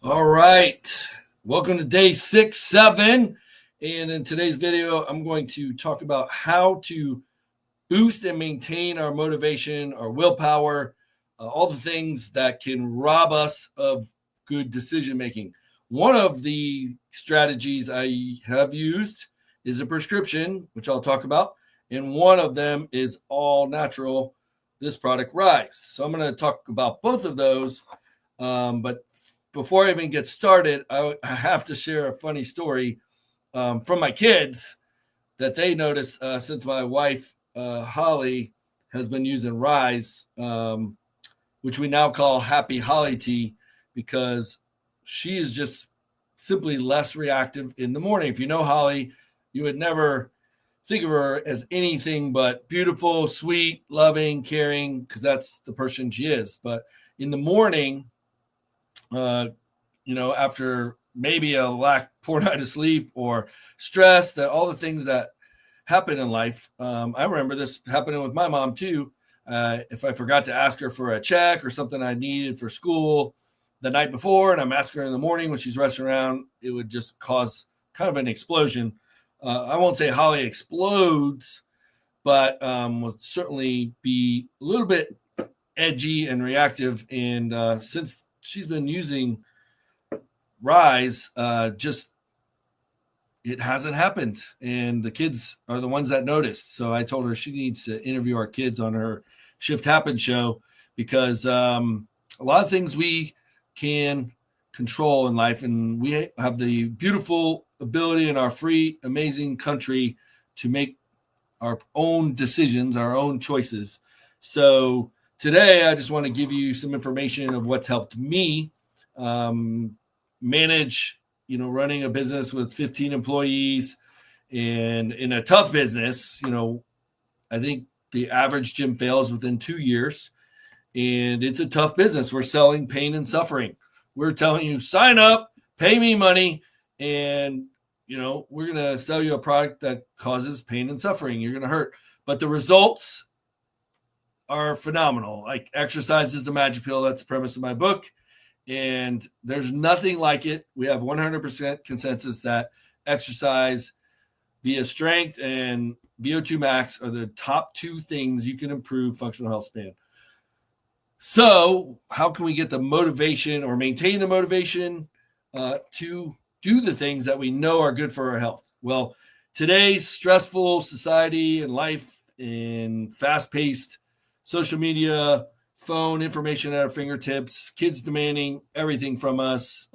All right. Welcome to day 6-7. And in today's video, I'm going to talk about how to boost and maintain our motivation, our willpower, all the things that can rob us of good decision making. One of the strategies I have used is a prescription, which I'll talk about. And one of them is all natural, this product Rise. So I'm going to talk about both of those. But before I even get started, I have to share a funny story from my kids that they noticed since my wife, Holly, has been using Rise, which we now call Happy Holly Tea, because she is just simply less reactive in the morning. If you know Holly, you would never think of her as anything but beautiful, sweet, loving, caring, because that's the person she is. But in the morning, after maybe a poor night of sleep or stress, that all the things that happen in life. I remember this happening with my mom too. If I forgot to ask her for a check or something I needed for school the night before, and I'm asking her in the morning when she's rushing around, it would just cause kind of an explosion. I won't say Holly explodes, but will certainly be a little bit edgy and reactive. And since she's been using Rise, it hasn't happened, and the kids are the ones that noticed. So I told her she needs to interview our kids on her Shift Happen show, because a lot of things we can control in life, and we have the beautiful ability in our free, amazing country to make our own decisions, our own choices. So today I just want to give you some information of what's helped me manage, running a business with 15 employees, and in a tough business. I think the average gym fails within 2 years, and it's a tough business. We're selling pain and suffering. We're telling you, sign up, pay me money, and we're going to sell you a product that causes pain and suffering. You're going to hurt, but the results are phenomenal. Like, exercise is the magic pill. That's the premise of my book. And there's nothing like it. We have 100% consensus that exercise via strength and VO2 max are the top two things you can improve functional health span. So how can we get the motivation or maintain the motivation to do the things that we know are good for our health? Well, today's stressful society and life, in fast-paced social media, phone, information at our fingertips, kids demanding everything from us,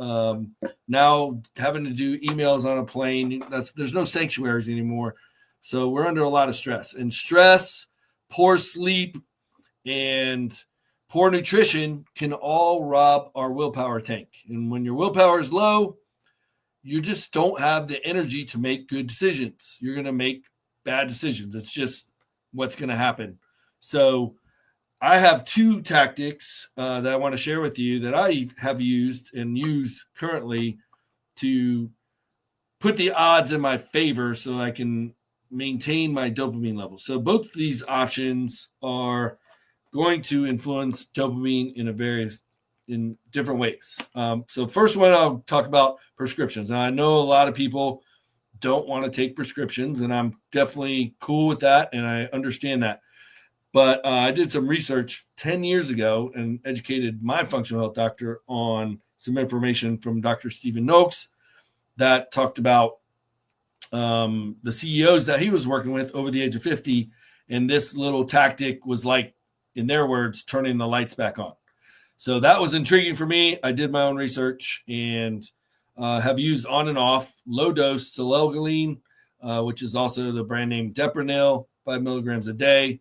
now having to do emails on a plane. There's no sanctuaries anymore. So we're under a lot of stress. And stress, poor sleep, and poor nutrition can all rob our willpower tank. And when your willpower is low, you just don't have the energy to make good decisions. You're going to make bad decisions. It's just what's going to happen. So I have two tactics that I want to share with you that I have used and use currently to put the odds in my favor so I can maintain my dopamine level. So both of these options are going to influence dopamine in different ways. So first one, I'll talk about prescriptions. Now, I know a lot of people don't want to take prescriptions, and I'm definitely cool with that, and I understand that. But I did some research 10 years ago and educated my functional health doctor on some information from Dr. Stephen Noakes that talked about the CEOs that he was working with over the age of 50. And this little tactic was like, in their words, turning the lights back on. So that was intriguing for me. I did my own research and have used on and off low-dose selegiline, which is also the brand name Deprenyl, 5 milligrams a day,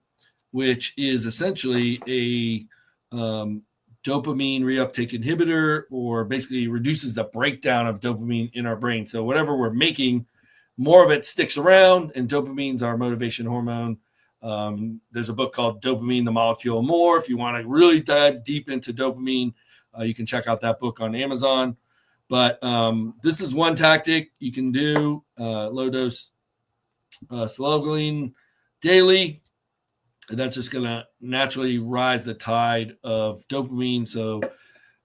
which is essentially a dopamine reuptake inhibitor, or basically reduces the breakdown of dopamine in our brain. So whatever we're making, more of it sticks around, and dopamine's our motivation hormone. There's a book called Dopamine, the Molecule More. If you want to really dive deep into dopamine, you can check out that book on Amazon. But this is one tactic you can do, low-dose selegiline daily. And that's just going to naturally rise the tide of dopamine. So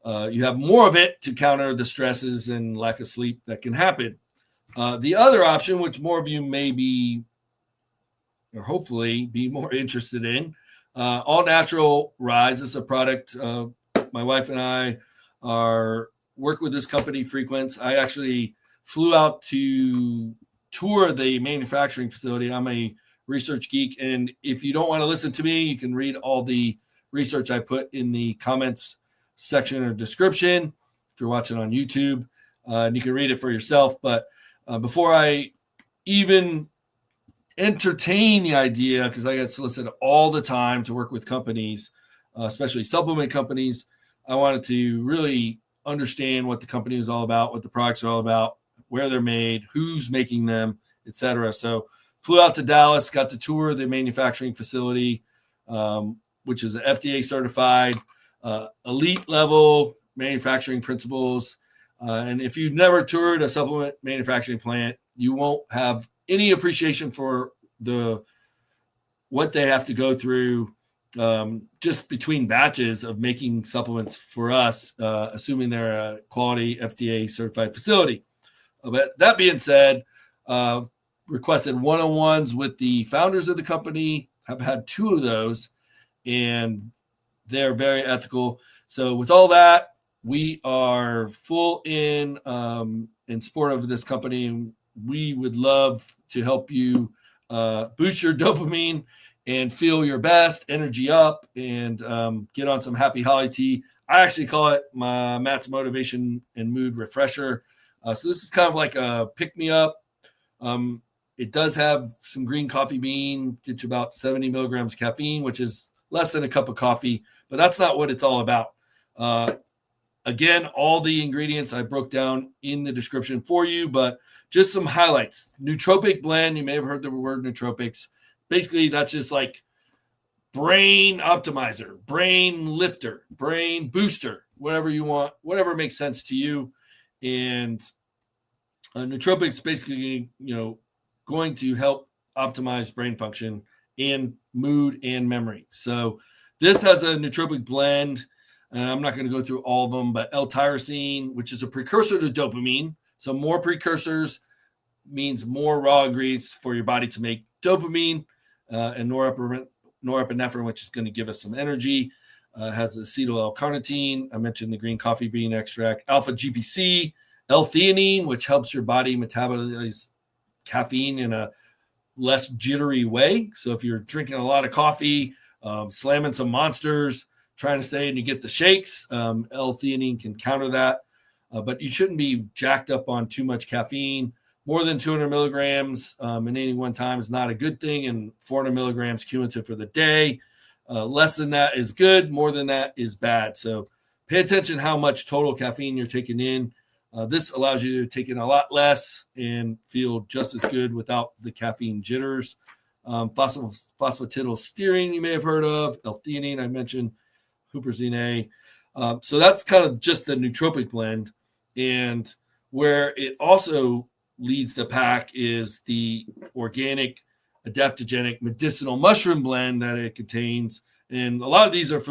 you have more of it to counter the stresses and lack of sleep that can happen. The other option, which more of you may be, or hopefully be more interested in, All Natural Rise is a product. My wife and I are work with this company, Frequence. I actually flew out to tour the manufacturing facility. I'm a research geek, and if you don't want to listen to me, you can read all the research I put in the comments section or description if you're watching on YouTube, and you can read it for yourself. But before I even entertain the idea, because I get solicited all the time to work with companies, especially supplement companies, I wanted to really understand what the company is all about, what the products are all about, where they're made, who's making them, etc. So flew out to Dallas, got to tour the manufacturing facility, which is FDA certified, elite level manufacturing principles. And if you've never toured a supplement manufacturing plant, you won't have any appreciation for what they have to go through just between batches of making supplements for us, assuming they're a quality FDA certified facility. But that being said, requested one-on-ones with the founders of the company. I've had 2 of those, and they're very ethical. So with all that, we are full in support of this company, and we would love to help you boost your dopamine and feel your best, energy up, and get on some Happy Holly tea. I actually call it my Matt's Motivation and Mood Refresher. So this is kind of like a pick-me-up. It does have some green coffee bean, get you about 70 milligrams caffeine, which is less than a cup of coffee, but that's not what it's all about. Again, all the ingredients I broke down in the description for you, but just some highlights. Nootropic blend, you may have heard the word nootropics. Basically, that's just like brain optimizer, brain lifter, brain booster, whatever you want, whatever makes sense to you. And nootropics basically, going to help optimize brain function and mood and memory. So this has a nootropic blend, and I'm not going to go through all of them, but L-Tyrosine, which is a precursor to dopamine. So more precursors means more raw ingredients for your body to make dopamine, and norepinephrine, which is going to give us some energy. Has Acetyl-L-Carnitine. I mentioned the green coffee bean extract. Alpha GPC, L-theanine, which helps your body metabolize caffeine in a less jittery way. So if you're drinking a lot of coffee, slamming some monsters, trying to stay and you get the shakes, L-theanine can counter that. But you shouldn't be jacked up on too much caffeine. More than 200 milligrams in any one time is not a good thing, and 400 milligrams cumulative for the day. Less than that is good. More than that is bad. So pay attention how much total caffeine you're taking in. This allows you to take in a lot less and feel just as good without the caffeine jitters. Phosphatidylserine you may have heard of. L-theanine I mentioned. Huperzine. So that's kind of just the nootropic blend. And where it also leads the pack is the organic, adaptogenic, medicinal mushroom blend that it contains. And a lot of these are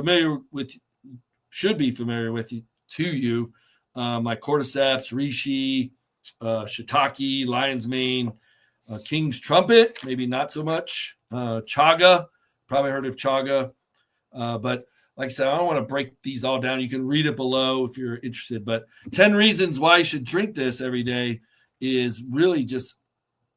should be familiar with you, like cordyceps, reishi, shiitake, lion's mane, king's trumpet, maybe not so much. Chaga, probably heard of chaga. But like I said, I don't want to break these all down. You can read it below if you're interested. But 10 reasons why you should drink this every day is really just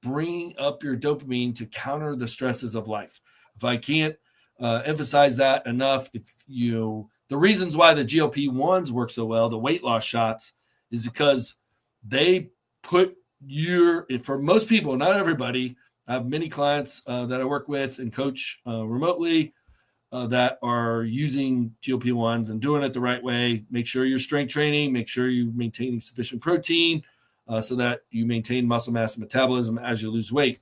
bringing up your dopamine to counter the stresses of life. If I can't emphasize that enough, the reasons why the GLP-1s work so well, the weight loss shots, is because they put for most people, not everybody, I have many clients that I work with and coach remotely that are using GLP-1s and doing it the right way. Make sure you're strength training, make sure you're maintaining sufficient protein so that you maintain muscle mass and metabolism as you lose weight.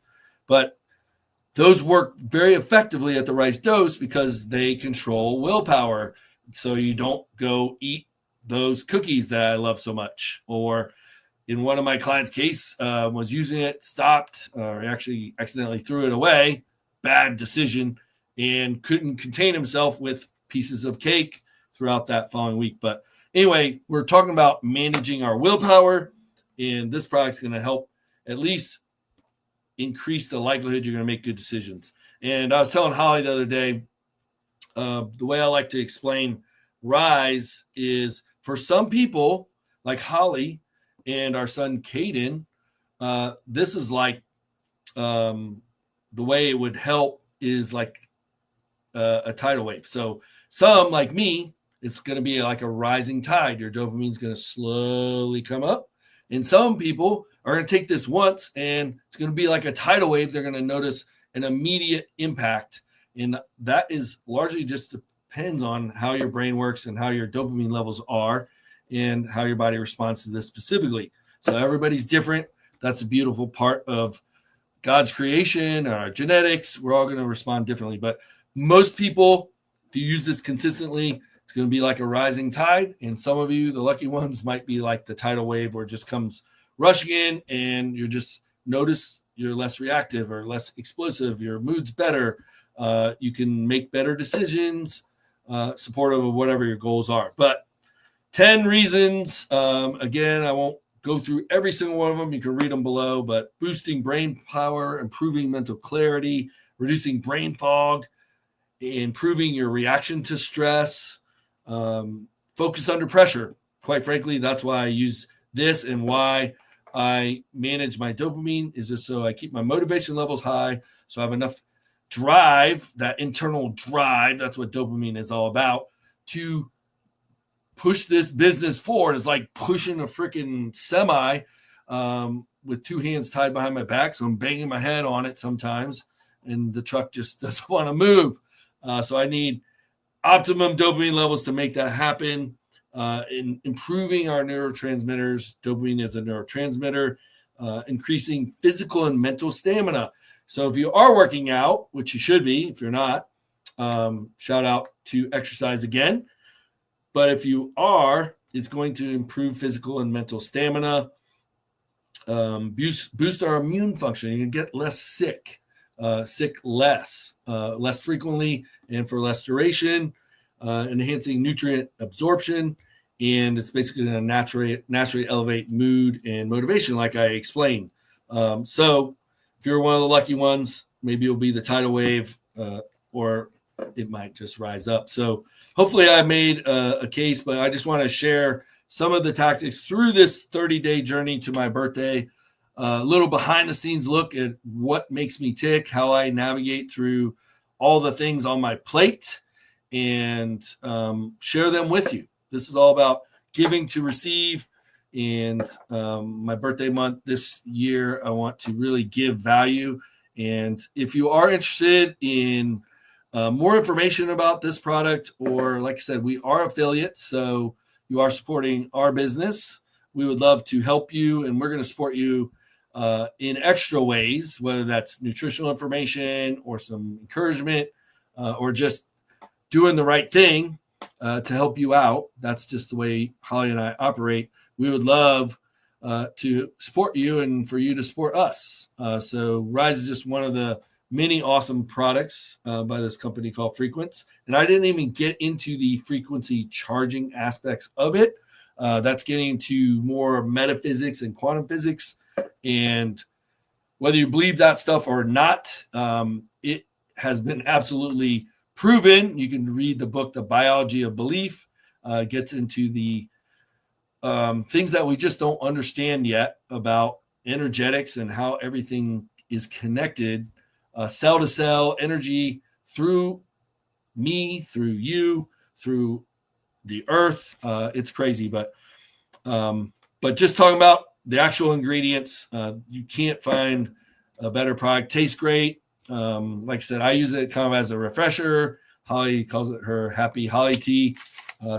But those work very effectively at the right dose because they control willpower. So you don't go eat those cookies that I love so much. Or in one of my clients' case, was using it, stopped, or actually accidentally threw it away. Bad decision, and couldn't contain himself with pieces of cake throughout that following week. But anyway, we're talking about managing our willpower, and this product's going to help at least increase the likelihood you're going to make good decisions. And I was telling Holly the other day, the way I like to explain Rise is for some people like Holly and our son Caden, this is like the way it would help is like a tidal wave. So some like me, it's going to be like a rising tide. Your dopamine's going to slowly come up. And some people are going to take this once and it's going to be like a tidal wave. They're going to notice an immediate impact. And that is largely just depends on how your brain works and how your dopamine levels are and how your body responds to this specifically. So everybody's different. That's a beautiful part of God's creation, our genetics. We're all going to respond differently. But most people, if you use this consistently, it's going to be like a rising tide. And some of you, the lucky ones, might be like the tidal wave where it just comes rushing in and you just notice you're less reactive or less explosive. Your mood's better. You can make better decisions, supportive of whatever your goals are. But 10 reasons, again, I won't go through every single one of them. You can read them below, but boosting brain power, improving mental clarity, reducing brain fog, improving your reaction to stress, focus under pressure. Quite frankly, that's why I use this and why I manage my dopamine is just so I keep my motivation levels high. So I have enough drive, that internal drive, that's what dopamine is all about, to push this business forward. It's like pushing a freaking semi with two hands tied behind my back. So I'm banging my head on it sometimes and the truck just doesn't want to move. So I need optimum dopamine levels to make that happen. In improving our neurotransmitters, dopamine is a neurotransmitter, increasing physical and mental stamina. So if you are working out, which you should be, if you're not, shout out to exercise again. But if you are, it's going to improve physical and mental stamina, boost our immune function. You can get less sick, less frequently and for less duration, enhancing nutrient absorption. And it's basically going to naturally elevate mood and motivation, like I explained. So if you're one of the lucky ones, maybe you'll be the tidal wave, or it might just rise up. So hopefully I made a case, but I just want to share some of the tactics through this 30-day journey to my birthday, a little behind the scenes look at what makes me tick, how I navigate through all the things on my plate, and share them with you. This is all about giving to receive. And my birthday month this year, I want to really give value. And if you are interested in more information about this product, or like I said, we are affiliates, so you are supporting our business. We would love to help you, and we're going to support you in extra ways, whether that's nutritional information or some encouragement, or just doing the right thing to help you out. That's just the way Holly and I operate. We would love to support you and for you to support us. So Rise is just one of the many awesome products by this company called Frequence. And I didn't even get into the frequency charging aspects of it. That's getting into more metaphysics and quantum physics. And whether you believe that stuff or not, it has been absolutely proven. You can read the book, The Biology of Belief. Gets into the things that we just don't understand yet about energetics and how everything is connected, cell to cell, energy through me, through you, through the earth. It's crazy, but just talking about the actual ingredients, you can't find a better product. Tastes great. Like I said, I use it kind of as a refresher. Holly calls it her happy Holly tea.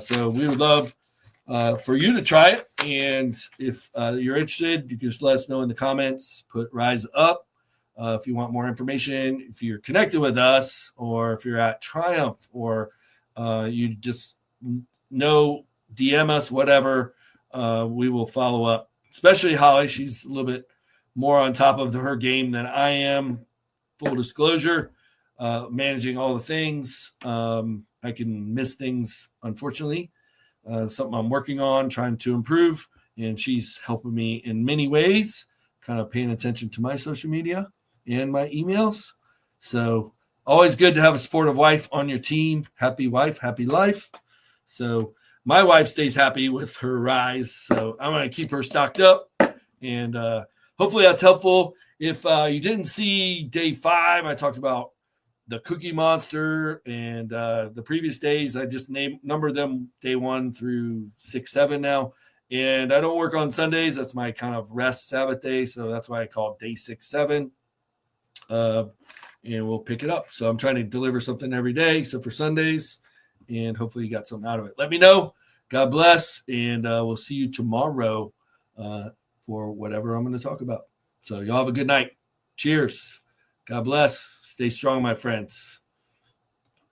So we would love for you to try it. And if you're interested, you can just let us know in the comments, put Rise up. If you want more information, if you're connected with us, or if you're at Triumph, or you just know, DM us, whatever, we will follow up. Especially Holly, she's a little bit more on top of her game than I am. Full disclosure, managing all the things. I can miss things, unfortunately. something I'm working on, trying to improve. And she's helping me in many ways, kind of paying attention to my social media and my emails. So always good to have a supportive wife on your team. Happy wife, happy life. So my wife stays happy with her rise. So I'm going to keep her stocked up. And hopefully that's helpful. If you didn't see day 5, I talked about the Cookie Monster, and the previous days, I just number them day 1 through 6, 7 now. And I don't work on Sundays. That's my kind of rest Sabbath day. So that's why I call it day 6, 7. And we'll pick it up. So I'm trying to deliver something every day except for Sundays. And hopefully you got something out of it. Let me know. God bless. And we'll see you tomorrow for whatever I'm going to talk about. So y'all have a good night. Cheers. God bless. Stay strong, my friends.